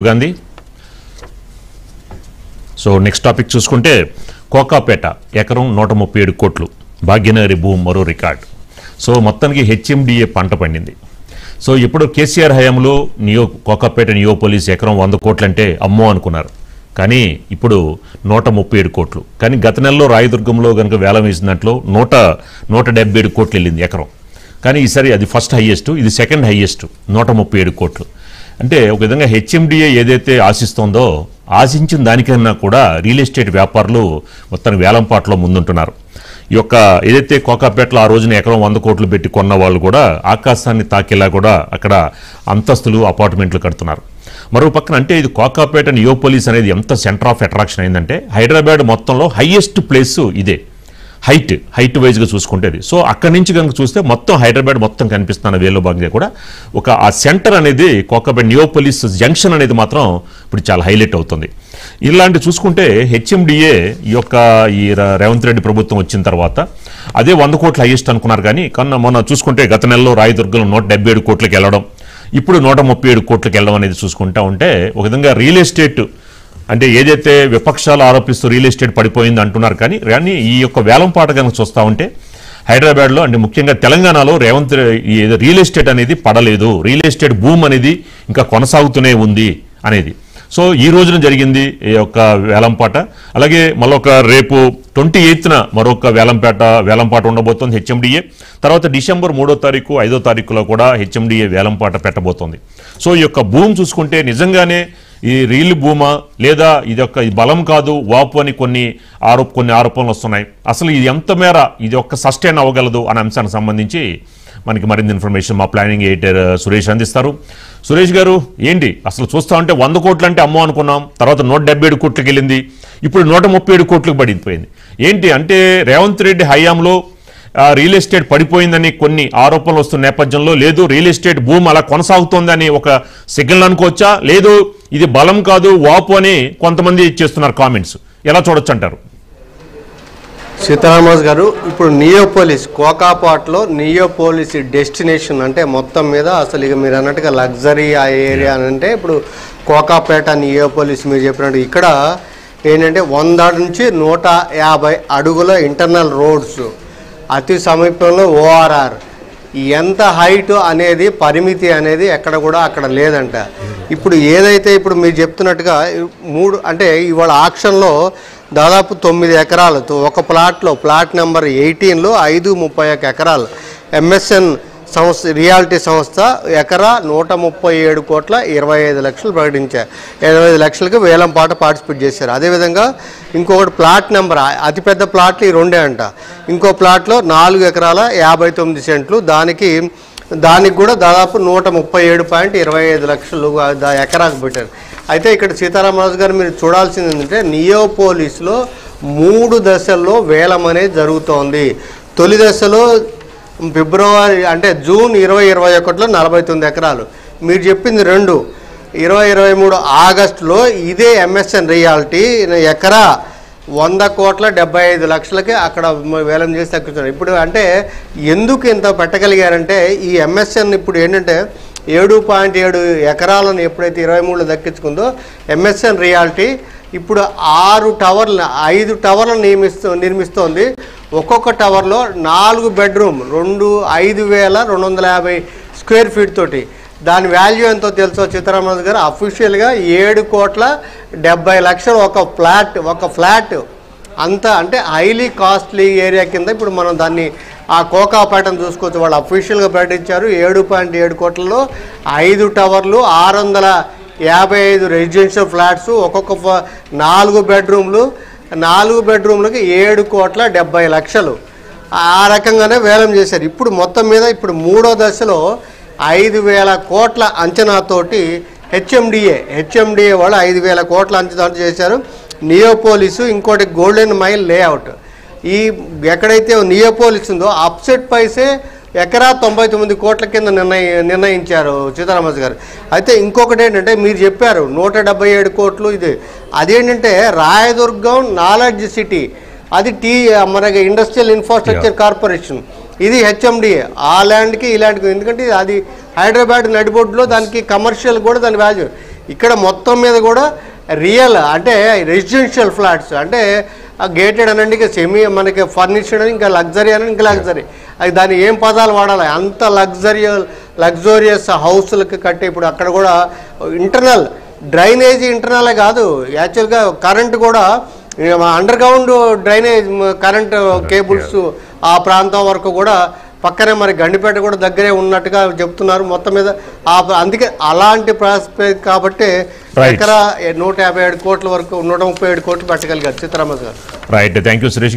Gandhi. So next topic చూసుకుంటే కోకాపేట ఎకరం 137 కోట్లు భాగ్యనగరి భూమి మరో రికార్డ్. సో మొత్తానికి హెచ్ఎండిఏ పంట పండింది. సో ఇప్పుడు కేసీఆర్ హయాంలో కోకాపేట నియోపోలిస్ ఎకరం 100 కోట్లు అంటే అమ్మో అనుకున్నారు. కానీ ఇప్పుడు 137 కోట్లు. కానీ గత నెలలో రాయదుర్గంలో కనుక వేలం వేసిన దాంట్లో 177 కోట్లు వెళ్ళింది ఎకరం. కానీ ఈసారి అది ఫస్ట్ హైయెస్ట్, ఇది సెకండ్ హైయెస్ట్ 137 కోట్లు. అంటే ఒక విధంగా హెచ్ఎండిఏ ఏదైతే ఆశిస్తోందో ఆశించిన దానికన్నా కూడా రియల్ ఎస్టేట్ వ్యాపారులు మొత్తం వేలంపాట్లో ముందుంటున్నారు. ఈ యొక్క ఏదైతే కోకాపేటలో ఆ రోజున ఎకరం 100 కోట్లు పెట్టి కొన్న వాళ్ళు కూడా ఆకాశాన్ని తాకేలా కూడా అక్కడ అంతస్తులు అపార్ట్మెంట్లు కడుతున్నారు. మరో పక్కన అంటే ఇది కోకాపేట నియోపోలిస్ అనేది ఎంత సెంటర్ ఆఫ్ అట్రాక్షన్ అయిందంటే హైదరాబాద్ మొత్తంలో హైయెస్ట్ ప్లేస్ ఇదే, హైట్ వైజ్గా చూసుకుంటేది. సో అక్కడి నుంచి కనుక చూస్తే మొత్తం హైదరాబాద్ మొత్తం కనిపిస్తున్న వేలో భాగంగా కూడా ఒక ఆ సెంటర్ అనేది కోకాపేట నియోపోలిస్ జంక్షన్ అనేది మాత్రం ఇప్పుడు చాలా హైలైట్ అవుతుంది. ఇలాంటి చూసుకుంటే హెచ్ఎండిఏ ఈ రేవంత్ రెడ్డి ప్రభుత్వం వచ్చిన తర్వాత అదే 100 కోట్ల హైయెస్ట్ అనుకున్నారు. కానీ మొన్న చూసుకుంటే గత నెలలో రాయదుర్గంలో 177 కోట్లకి వెళ్ళడం, ఇప్పుడు 137 కోట్లకి వెళ్ళడం అనేది చూసుకుంటా ఉంటే ఒక విధంగా రియల్ ఎస్టేట్ అంటే ఏదైతే విపక్షాలు ఆరోపిస్తూ రియల్ ఎస్టేట్ పడిపోయింది అంటున్నారు. కానీ ఈ యొక్క వేలంపాట కనుక చూస్తూ ఉంటే హైదరాబాద్లో అంటే ముఖ్యంగా తెలంగాణలో రియల్ ఎస్టేట్ అనేది పడలేదు, రియల్ ఎస్టేట్ భూమి అనేది ఇంకా కొనసాగుతూనే ఉంది అనేది. సో ఈ రోజున జరిగింది ఈ యొక్క వేలంపాట. అలాగే మరొక రేపు 28న మరొక వేలంపాట ఉండబోతోంది హెచ్ఎండిఏ. తర్వాత డిసెంబర్ 3వ తారీఖు 5వ తారీఖులో కూడా హెచ్ఎండిఏ వేలంపాట పెట్టబోతోంది. సో ఈ యొక్క భూమి చూసుకుంటే నిజంగానే ఈ రీల్ భూమా లేదా ఇది బలం కాదు వాపు అని కొన్ని ఆరోపణలు వస్తున్నాయి. అసలు ఇది ఎంత మేర ఇది సస్టైన్ అవ్వగలదు అనే అంశానికి సంబంధించి మనకి మరింత ఇన్ఫర్మేషన్ మా ప్లానింగ్ ఎడిటర్ సురేష్ అందిస్తారు. సురేష్ గారు, ఏంటి అసలు చూస్తా ఉంటే 100 కోట్లు అంటే అమ్మో అనుకున్నాం, తర్వాత 177 కోట్లకి వెళ్ళింది, ఇప్పుడు 137 కోట్లకు పడిపోయింది. ఏంటి అంటే రేవంత్ రెడ్డి హయాంలో రియల్ ఎస్టేట్ పడిపోయిందని కొన్ని ఆరోపణలు వస్తున్న నేపథ్యంలో లేదు రియల్ ఎస్టేట్ భూమి అలా కొనసాగుతోందని ఒక సిగ్నల్ అనుకోవచ్చా, లేదు ఇది బలం కాదు వాపు అని కొంతమంది చేస్తున్నారు కామెంట్స్, ఎలా చూడొచ్చు అంటారు? సీతారామరాజు గారు, ఇప్పుడు నియోపోలిస్ కోకాపాట్లో నియోపోలిస్ డెస్టినేషన్ అంటే మొత్తం మీద అసలు ఇక మీరు అన్నట్టుగా లగ్జరీ ఆ ఏరియా అని అంటే ఇప్పుడు కోకాపేట నియోపోలిస్ మీరు చెప్పినట్టు ఇక్కడ ఏంటంటే 100 నుంచి 150 అడుగుల ఇంటర్నల్ రోడ్స్, అతి సమీపంలో ఓఆర్ఆర్, ఎంత హైట్ అనేది పరిమితి అనేది ఎక్కడ కూడా అక్కడ లేదంట. ఇప్పుడు ఏదైతే ఇప్పుడు మీరు చెప్తున్నట్టుగా అంటే ఇవాళ ఆక్షన్లో దాదాపు 9 ఎకరాలు ఒక ప్లాట్లో ప్లాట్ నెంబర్ 18లో 531 ఎకరాలు ఎంఎస్ఎన్ సంస్థ రియాలిటీ సంస్థ ఎకరా 137 కోట్ల 25 లక్షలు ప్రకటించారు. 25 లక్షలకి వేలంపాట పార్టిసిపేట్ చేశారు. అదేవిధంగా ఇంకొకటి ప్లాట్ నెంబర్ అతిపెద్ద ప్లాట్లు ఈ రెండే అంట. ఇంకో ప్లాట్లో 4 ఎకరాల 59 సెంట్లు, దానికి కూడా దాదాపు 137.25 లక్షలు ఎకరాకు పెట్టారు. అయితే ఇక్కడ సీతారామరాజు గారు మీరు చూడాల్సింది ఏంటంటే నియోపోలిస్లో 3 దశల్లో వేలం అనేది జరుగుతోంది. తొలి దశలో ఫిబ్రవరి అంటే జూన్ 2021లో 49 ఎకరాలు, మీరు చెప్పింది 2023 ఆగస్టులో ఇదే ఎంఎస్ఎన్ రియాలిటీ ఎకరా 100 కోట్ల 75 లక్షలకి అక్కడ వేలం చేసి తగ్గుతున్నారు. ఇప్పుడు అంటే ఎందుకు ఇంత పెట్టగలిగారంటే ఈ ఎంఎస్ఎన్ ఇప్పుడు ఏంటంటే 7.7 ఎకరాలను ఎప్పుడైతే 23లో దక్కించుకుందో ఎంఎస్ఎన్ రియాలిటీ ఇప్పుడు 5 టవర్లను నిర్మిస్తోంది. ఒక్కొక్క టవర్లో 4 బెడ్రూమ్ 5,250 స్క్వేర్ ఫీట్ తోటి. దాని వాల్యూ ఎంతో తెలుసో సీతారామరాజు గారు, అఫీషియల్గా 7 కోట్ల 70 లక్షలు ఒక ఫ్లాట్ అంత అంటే హైలీ కాస్ట్లీ ఏరియా కింద ఇప్పుడు మనం దాన్ని ఆ కోకాపేటను చూసుకోవచ్చు. వాళ్ళు అఫీషియల్గా ప్రకటించారు 7.7 కోట్లలో 5 టవర్లు 655 రెసిడెన్షియల్ ఫ్లాట్స్, ఒక్కొక్క 4 బెడ్రూమ్లకి 7 కోట్ల 70 లక్షలు ఆ రకంగానే వేలం చేశారు. ఇప్పుడు మొత్తం మీద ఇప్పుడు 3వ దశలో 5,000 కోట్ల అంచనాతోటి హెచ్ఎండిఏ వాళ్ళు 5,000 కోట్ల అంచనాతో చేశారు. నియోపోలిసు ఇంకోటి గోల్డెన్ మైల్ లేఅవుట్, ఈ ఎక్కడైతే నియోపోలిస్ ఉందో అప్సెట్ ప్రైసే ఎకరా 99 కోట్ల కింద నిర్ణయించారు సీతారామరాజు గారు. అయితే ఇంకొకటి ఏంటంటే మీరు చెప్పారు 177 కోట్లు ఇది, అదేంటంటే రాయదుర్గం నాలెడ్జ్ సిటీ అది మనకి ఇండస్ట్రియల్ ఇన్ఫ్రాస్ట్రక్చర్ కార్పొరేషన్, ఇది హెచ్ఎండిఏ ఆ ల్యాండ్కి ఈ ల్యాండ్కి, ఎందుకంటే అది హైదరాబాద్ నడిబొడ్డులో దానికి కమర్షియల్ కూడా దాని వాల్యూ. ఇక్కడ మొత్తం మీద కూడా రియల్ అంటే రెసిడెన్షియల్ ఫ్లాట్స్ అంటే గేటెడ్ అనండి, ఇంకా సెమీ మనకి ఫర్నిచర్డ్ అని, ఇంకా లగ్జరీ అని, ఇంకా లగ్జరీ అది దాన్ని ఏం పదాలు వాడాలి, అంత లగ్జోరియస్ హౌస్లకు కట్టి ఇప్పుడు అక్కడ కూడా ఇంటర్నల్ డ్రైనేజీ ఇంటర్నలే కాదు, యాక్చువల్గా కరెంట్ కూడా under ground drainage current cables ఆ ప్రాంతం వరకు కూడా పక్కనే మరి గండిపేట కూడా దగ్గరే ఉన్నట్టుగా చెప్తున్నారు. మొత్తం మీద అందుకే అలాంటి ప్రాస్పెక్ట్ కాబట్టి ఎకరా 157 కోట్ల వరకు 137 కోట్లు పెట్టగలిగారు సీతారామన్ గారు. రైట్, థ్యాంక్ యూ సురేష్ గారు.